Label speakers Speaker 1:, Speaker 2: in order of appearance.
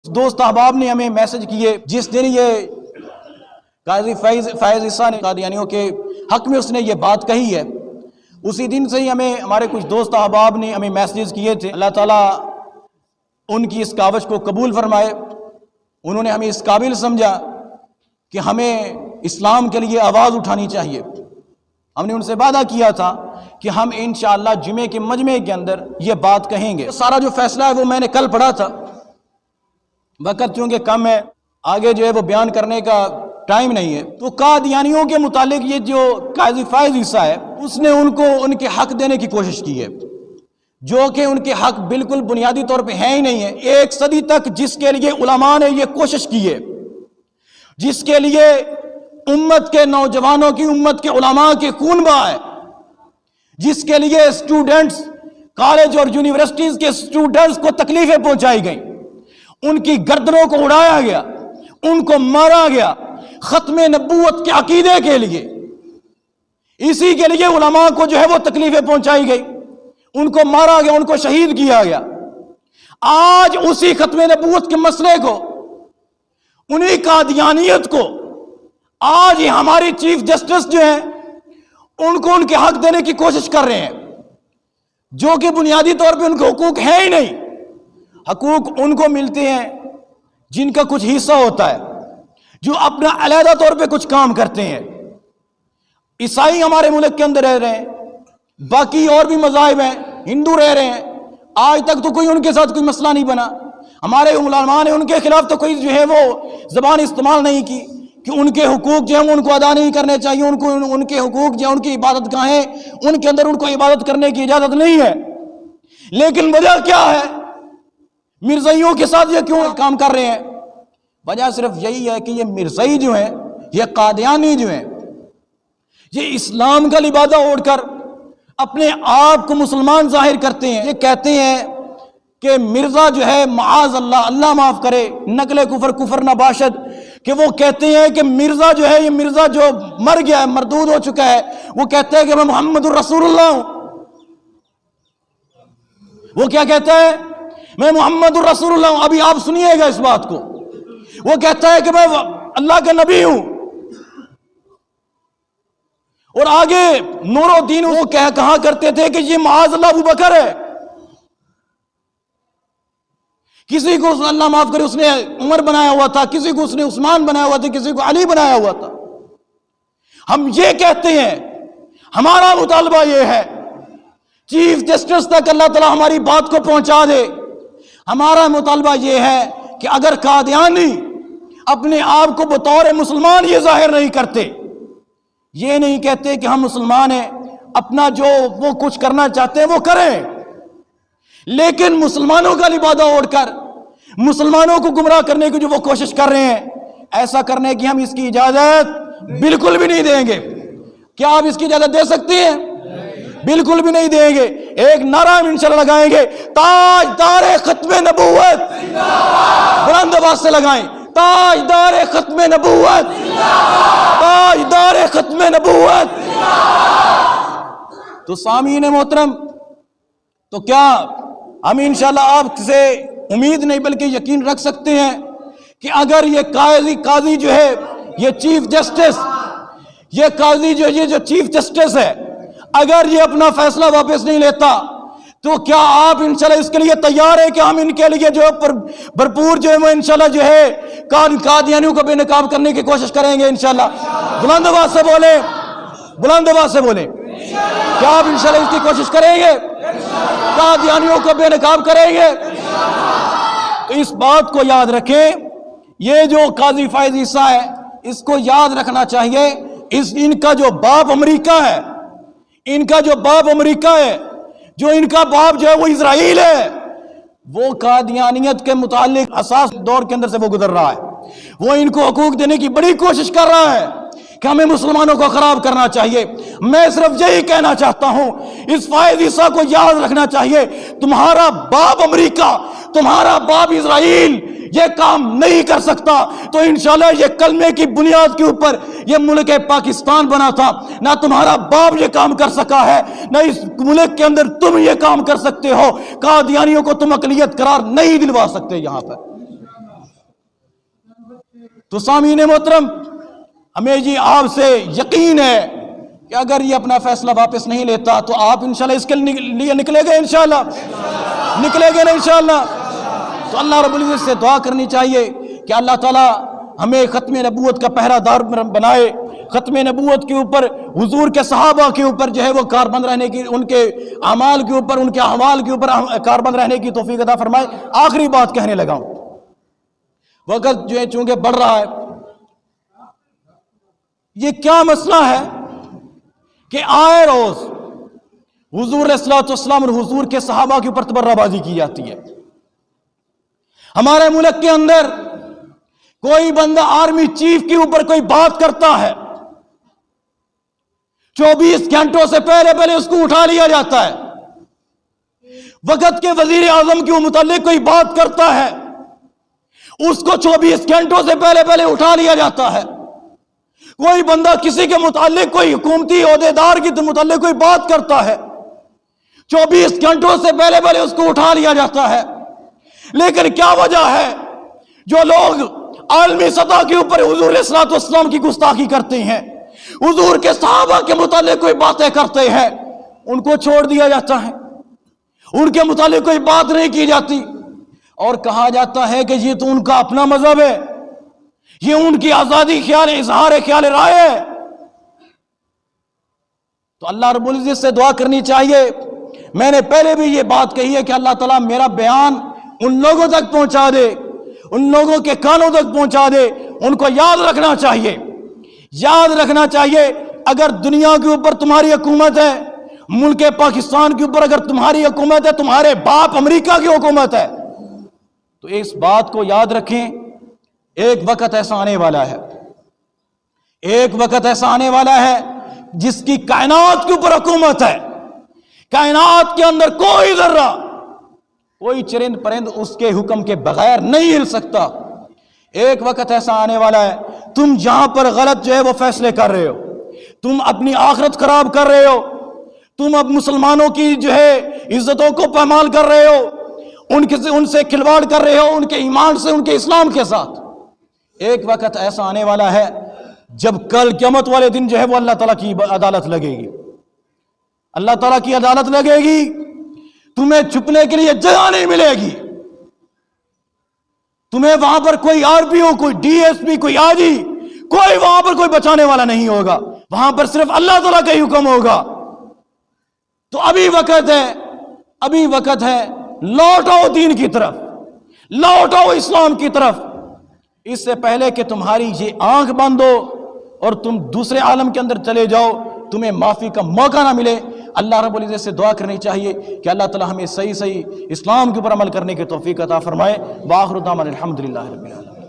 Speaker 1: دوست احباب نے ہمیں میسج کیے جس دن یہ قاضی فیض عیسیٰ نے قادیانیوں کے حق میں اس نے یہ بات کہی ہے، اسی دن سے ہی ہمارے کچھ دوست احباب نے ہمیں میسیجز کیے تھے۔ اللہ تعالیٰ ان کی اس کاوش کو قبول فرمائے۔ انہوں نے ہمیں اس قابل سمجھا کہ ہمیں اسلام کے لیے آواز اٹھانی چاہیے۔ ہم نے ان سے وعدہ کیا تھا کہ ہم انشاءاللہ جمعے کے مجمع کے اندر یہ بات کہیں گے۔ سارا جو فیصلہ ہے وہ میں نے کل پڑھا تھا، وقت چونکہ کم ہے، آگے جو ہے وہ بیان کرنے کا ٹائم نہیں ہے۔ تو قادیانیوں کے متعلق یہ جو قاضی فیض عیسیٰ ہے، اس نے ان کے حق دینے کی کوشش کی ہے، جو کہ ان کے حق بالکل بنیادی طور پہ ہے ہی نہیں ہے۔ 1 صدی تک جس کے لیے علماء نے یہ کوشش کی ہے، جس کے لیے امت کے نوجوانوں کی، امت کے علماء کے خون بہا ہے، جس کے لیے اسٹوڈنٹس، کالج اور یونیورسٹیز کے اسٹوڈنٹس کو تکلیفیں پہنچائی گئیں، ان کی گردنوں کو اڑایا گیا، ان کو مارا گیا ختم نبوت کے عقیدے کے لیے۔ اسی کے لیے علماء کو جو ہے وہ تکلیفیں پہنچائی گئی، ان کو مارا گیا، ان کو شہید کیا گیا۔ آج اسی ختم نبوت کے مسئلے کو، انہی قادیانیت کو آج یہ ہماری چیف جسٹس جو ہیں ان کو ان کے حق دینے کی کوشش کر رہے ہیں، جو کہ بنیادی طور پہ ان کے حقوق ہیں ہی نہیں۔ حقوق ان کو ملتے ہیں جن کا کچھ حصہ ہوتا ہے، جو اپنا علیحدہ طور پہ کچھ کام کرتے ہیں۔ عیسائی ہمارے ملک کے اندر رہ رہے ہیں، باقی اور بھی مذاہب ہیں، ہندو رہ رہے ہیں، آج تک تو کوئی ان کے ساتھ کوئی مسئلہ نہیں بنا۔ ہمارے علماء نے ان کے خلاف تو کوئی جو ہے وہ زبان استعمال نہیں کی کہ ان کے حقوق جو ہیں ان کو ادا نہیں کرنے چاہیے، ان کے حقوق جو ہیں، ان کی عبادت گاہیں، ان کے اندر ان کو عبادت کرنے کی اجازت نہیں ہے۔ لیکن وجہ کیا ہے؟ مرزائیوں کے ساتھ یہ کیوں کام کر رہے ہیں؟ وجہ صرف یہی ہے کہ یہ مرزائی جو ہیں، یہ قادیانی جو ہیں، یہ اسلام کا لبادہ اوڑھ کر اپنے آپ کو مسلمان ظاہر کرتے ہیں۔ یہ کہتے ہیں کہ مرزا جو ہے معاذ اللہ، اللہ معاف کرے، نقل کفر نہ باشد، کہ وہ کہتے ہیں کہ مرزا جو ہے، یہ مرزا جو مر گیا ہے، مردود ہو چکا ہے، وہ کہتے ہیں کہ میں محمد الرسول اللہ ہوں۔ وہ کیا کہتا ہے؟ میں محمد الرسول اللہ ہوں۔ ابھی آپ سنیے گا اس بات کو۔ وہ کہتا ہے کہ میں اللہ کا نبی ہوں، اور آگے نور الدین وہ کہا کرتے تھے کہ یہ معاذ اللہ ابو بکر ہے۔ کسی کو اللہ معاف کرے اس نے عمر بنایا ہوا تھا، کسی کو اس نے عثمان بنایا ہوا تھا، کسی کو علی بنایا ہوا تھا۔ ہم یہ کہتے ہیں، ہمارا مطالبہ یہ ہے، چیف جسٹس تک اللہ تعالیٰ ہماری بات کو پہنچا دے۔ ہمارا مطالبہ یہ ہے کہ اگر قادیانی اپنے آپ کو بطور مسلمان یہ ظاہر نہیں کرتے، یہ نہیں کہتے کہ ہم مسلمان ہیں، اپنا جو وہ کچھ کرنا چاہتے ہیں وہ کریں، لیکن مسلمانوں کا لبادہ اوڑھ کر مسلمانوں کو گمراہ کرنے کی جو وہ کوشش کر رہے ہیں، ایسا کرنے کی ہم اس کی اجازت بالکل بھی نہیں دیں گے۔ کیا آپ اس کی اجازت دے سکتے ہیں؟ بالکل بھی نہیں دیں گے۔ ایک نعرہ ہم انشاءاللہ لگائیں گے، تاجدار ختم نبوت، بلند آواز سے لگائیں، تاجدار ختم نبوت، تاجدار ختم نبوت۔ تو سامعین محترم، تو کیا ہم انشاءاللہ آپ سے امید نہیں بلکہ یقین رکھ سکتے ہیں کہ اگر یہ قاضی جو ہے، یہ چیف جسٹس، یہ قاضی جو یہ جو چیف جسٹس ہے، اگر یہ اپنا فیصلہ واپس نہیں لیتا تو کیا آپ انشاءاللہ اس کے لیے تیار ہیں کہ ہم ان کے لیے جو بھرپور جو ہے وہ انشاءاللہ جو ہے قادیانیوں کو بے نقاب کرنے کی کوشش کریں گے انشاءاللہ؟ بلند آواز سے بولیں، بلند آواز سے بولیں، کیا آپ انشاءاللہ اس کی کوشش کریں گے؟ قادیانیوں کو بے نقاب کریں گے؟ تو اس بات کو یاد رکھیں، یہ جو قاضی فیض عیسیٰ ہے، اس کو یاد رکھنا چاہیے، ان کا جو باپ امریکہ ہے، ان کا جو باپ امریکہ ہے، جو ان کا باپ جو ہے وہ اسرائیل ہے، وہ قادیانیت کے متعلق حساس دور کے اندر سے وہ گزر رہا ہے۔ وہ ان کو حقوق دینے کی بڑی کوشش کر رہا ہے کہ ہمیں مسلمانوں کو خراب کرنا چاہیے۔ میں صرف یہی کہنا چاہتا ہوں، اس فیض عیسیٰ کو یاد رکھنا چاہیے، تمہارا باپ امریکہ، تمہارا باپ اسرائیل یہ کام نہیں کر سکتا، تو انشاءاللہ یہ کلمے کی بنیاد کے اوپر یہ ملک پاکستان بنا تھا۔ نہ تمہارا باپ یہ کام کر سکا ہے، نہ اس ملک کے اندر تم یہ کام کر سکتے ہو۔ قادیانیوں کو تم اقلیت قرار نہیں دلوا سکتے یہاں پر۔ تو سامعین محترم، ہمیں جی آپ سے یقین ہے کہ اگر یہ اپنا فیصلہ واپس نہیں لیتا تو آپ انشاءاللہ اس کے لیے نکلے گے، انشاءاللہ نکلے گے نا انشاءاللہ۔ تو اللہ رب العزت سے دعا کرنی چاہیے کہ اللہ تعالیٰ ہمیں ختم نبوت کا پہرہ دار بنائے، ختم نبوت کے اوپر، حضور کے صحابہ کے اوپر جو ہے وہ کاربند رہنے کی، ان کے اعمال کے اوپر، ان کے احوال کے اوپر کاربند رہنے کی توفیق عطا فرمائے۔ آخری بات کہنے لگا ہوں، وقت جو ہے چونکہ بڑھ رہا ہے، یہ کیا مسئلہ ہے کہ آئے روز حضور علیہ الصلوۃ والسلام اور حضور کے صحابہ کے اوپر تبرہ بازی کی جاتی ہے۔ ہمارے ملک کے اندر کوئی بندہ آرمی چیف کے اوپر کوئی بات کرتا ہے، 24 گھنٹوں سے پہلے اس کو اٹھا لیا جاتا ہے۔ وقت کے وزیر اعظم کے متعلق کوئی بات کرتا ہے، اس کو 24 گھنٹوں سے پہلے اٹھا لیا جاتا ہے۔ کوئی بندہ کسی کے متعلق، کوئی حکومتی عہدیدار کے متعلق کوئی بات کرتا ہے، 24 گھنٹوں سے پہلے اس کو اٹھا لیا جاتا ہے۔ لیکن کیا وجہ ہے جو لوگ عالمی سطح کے اوپر حضور علیہ الصلوۃ والسلام کی گستاخی کرتے ہیں، حضور کے صحابہ کے متعلق کوئی باتیں کرتے ہیں، ان کو چھوڑ دیا جاتا ہے، ان کے متعلق کوئی بات نہیں کی جاتی، اور کہا جاتا ہے کہ یہ تو ان کا اپنا مذہب ہے، یہ ان کی آزادی خیال، اظہار خیال رائے ہے۔ تو اللہ رب العزت سے دعا کرنی چاہیے۔ میں نے پہلے بھی یہ بات کہی ہے کہ اللہ تعالیٰ میرا بیان ان لوگوں تک پہنچا دے، ان لوگوں کے کانوں تک پہنچا دے۔ ان کو یاد رکھنا چاہیے، یاد رکھنا چاہیے، اگر دنیا کے اوپر تمہاری حکومت ہے، ملک پاکستان کے اوپر اگر تمہاری حکومت ہے، تمہارے باپ امریکہ کی حکومت ہے، تو اس بات کو یاد رکھیں، ایک وقت ایسا آنے والا ہے، ایک وقت ایسا آنے والا ہے جس کی کائنات کے اوپر حکومت ہے، کائنات کے اندر کوئی ذرہ، کوئی چرند پرند اس کے حکم کے بغیر نہیں ہل سکتا۔ ایک وقت ایسا آنے والا ہے، تم جہاں پر غلط جو ہے وہ فیصلے کر رہے ہو، تم اپنی آخرت خراب کر رہے ہو، تم اب مسلمانوں کی جو ہے عزتوں کو پامال کر رہے ہو، ان سے کھلواڑ کر رہے ہو، ان کے ایمان سے، ان کے اسلام کے ساتھ۔ ایک وقت ایسا آنے والا ہے جب کل قیامت والے دن جو ہے وہ اللہ تعالیٰ کی عدالت لگے گی، اللہ تعالیٰ کی عدالت لگے گی، تمہیں چھپنے کے لیے جگہ نہیں ملے گی، تمہیں وہاں پر کوئی آر پی او، کوئی ڈی ایس پی، کوئی آجی، کوئی وہاں پر کوئی بچانے والا نہیں ہوگا، وہاں پر صرف اللہ تعالیٰ کا ہی حکم ہوگا۔ تو ابھی وقت ہے، ابھی وقت ہے، لوٹ آؤ دین کی طرف، لوٹ آؤ اسلام کی طرف، اس سے پہلے کہ تمہاری یہ آنکھ بند ہو اور تم دوسرے عالم کے اندر چلے جاؤ، تمہیں معافی کا موقع نہ ملے۔ اللہ رب العزت سے دعا کرنی چاہیے کہ اللہ تعالی ہمیں صحیح اسلام کے اوپر عمل کرنے کی توفیق عطا فرمائے۔ وآخر دعوانا الحمدللہ رب العالمین۔